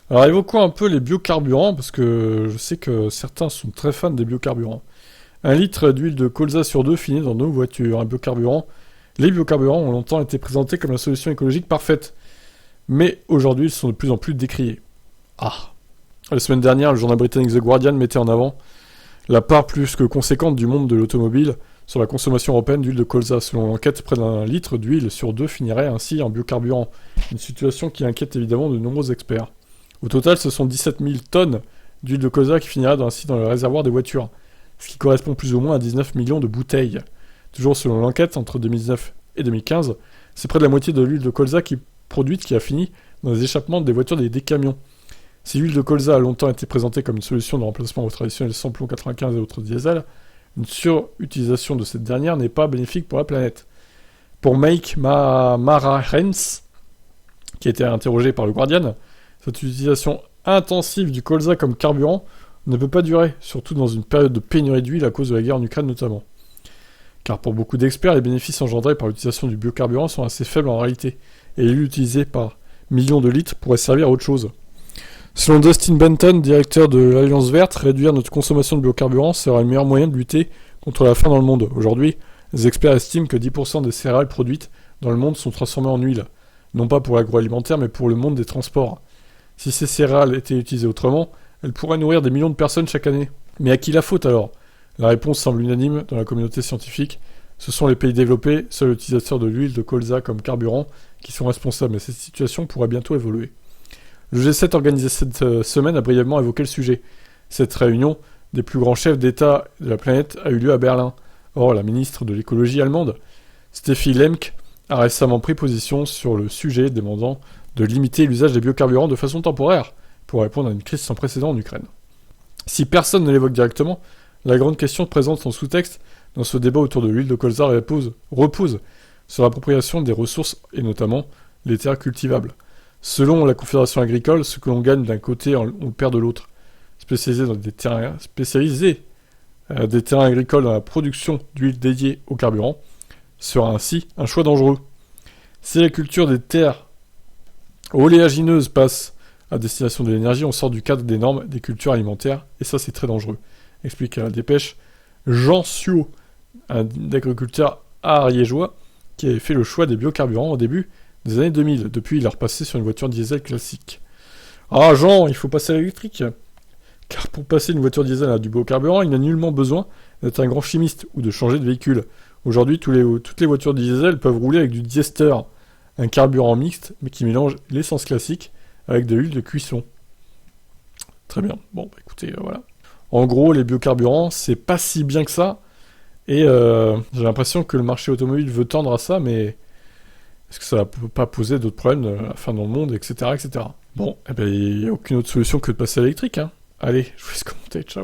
Alors évoquons un peu les biocarburants, parce que je sais que certains sont très fans des biocarburants. Un litre d'huile de colza sur deux finit dans nos voitures. Les biocarburants ont longtemps été présentés comme la solution écologique parfaite. Mais aujourd'hui, ils sont de plus en plus décriés. Ah. La semaine dernière, le journal britannique The Guardian mettait en avant la part plus que conséquente du monde de l'automobile sur la consommation européenne d'huile de colza. Selon l'enquête, près d'un litre d'huile sur deux finirait ainsi en biocarburant. Une situation qui inquiète évidemment de nombreux experts. Au total, ce sont 17 000 tonnes d'huile de colza qui finiraient ainsi dans le réservoir des voitures, ce qui correspond plus ou moins à 19 millions de bouteilles. Toujours selon l'enquête, entre 2019 et 2015, c'est près de la moitié de l'huile de colza produite qui a fini dans les échappements des voitures des camions. Si l'huile de colza a longtemps été présentée comme une solution de remplacement au traditionnel samplon 95 et autres diesel, une surutilisation de cette dernière n'est pas bénéfique pour la planète. Pour Mike Mara Hens, qui a été interrogé par le Guardian, cette utilisation intensive du colza comme carburant ne peut pas durer, surtout dans une période de pénurie d'huile à cause de la guerre en Ukraine notamment. Car pour beaucoup d'experts, les bénéfices engendrés par l'utilisation du biocarburant sont assez faibles en réalité, et l'huile utilisée par millions de litres pourrait servir à autre chose. Selon Dustin Benton, directeur de l'Alliance Verte, réduire notre consommation de biocarburant sera le meilleur moyen de lutter contre la faim dans le monde. Aujourd'hui, les experts estiment que 10% des céréales produites dans le monde sont transformées en huile, non pas pour l'agroalimentaire mais pour le monde des transports. Si ces céréales étaient utilisées autrement, elles pourraient nourrir des millions de personnes chaque année. Mais à qui la faute alors ? La réponse semble unanime dans la communauté scientifique. Ce sont les pays développés, seuls utilisateurs de l'huile de colza comme carburant, qui sont responsables, mais cette situation pourrait bientôt évoluer. Le G7 organisé cette semaine a brièvement évoqué le sujet. Cette réunion des plus grands chefs d'État de la planète a eu lieu à Berlin. Or, la ministre de l'écologie allemande, Steffi Lemke, a récemment pris position sur le sujet, demandant de limiter l'usage des biocarburants de façon temporaire pour répondre à une crise sans précédent en Ukraine. Si personne ne l'évoque directement, la grande question présente en sous-texte dans ce débat autour de l'huile de colza repose sur l'appropriation des ressources et notamment les terres cultivables. Selon la Confédération agricole, ce que l'on gagne d'un côté, on le perd de l'autre. Spécialisés dans des terrains agricoles dans la production d'huile dédiée au carburant sera ainsi un choix dangereux. Si la culture des terres oléagineuses passe à destination de l'énergie, on sort du cadre des normes des cultures alimentaires, et ça c'est très dangereux, explique à la dépêche Jean Suot, un agriculteur ariégeois qui avait fait le choix des biocarburants au début des années 2000. Depuis, il est repassé sur une voiture diesel classique. Ah Jean, il faut passer à l'électrique. Car pour passer d'une voiture diesel à du biocarburant, il n'a nullement besoin d'être un grand chimiste ou de changer de véhicule. Aujourd'hui, toutes les voitures diesel peuvent rouler avec du diester, un carburant mixte, mais qui mélange l'essence classique avec de l'huile de cuisson. Très bien. Bon, bah écoutez, voilà. En gros, les biocarburants, c'est pas si bien que ça. Et j'ai l'impression que le marché automobile veut tendre à ça, mais est-ce que ça va pas poser d'autres problèmes à la fin dans le monde, etc., etc. Bon, eh ben, il n'y a aucune autre solution que de passer à l'électrique, hein. Allez, je vous laisse commenter, ciao.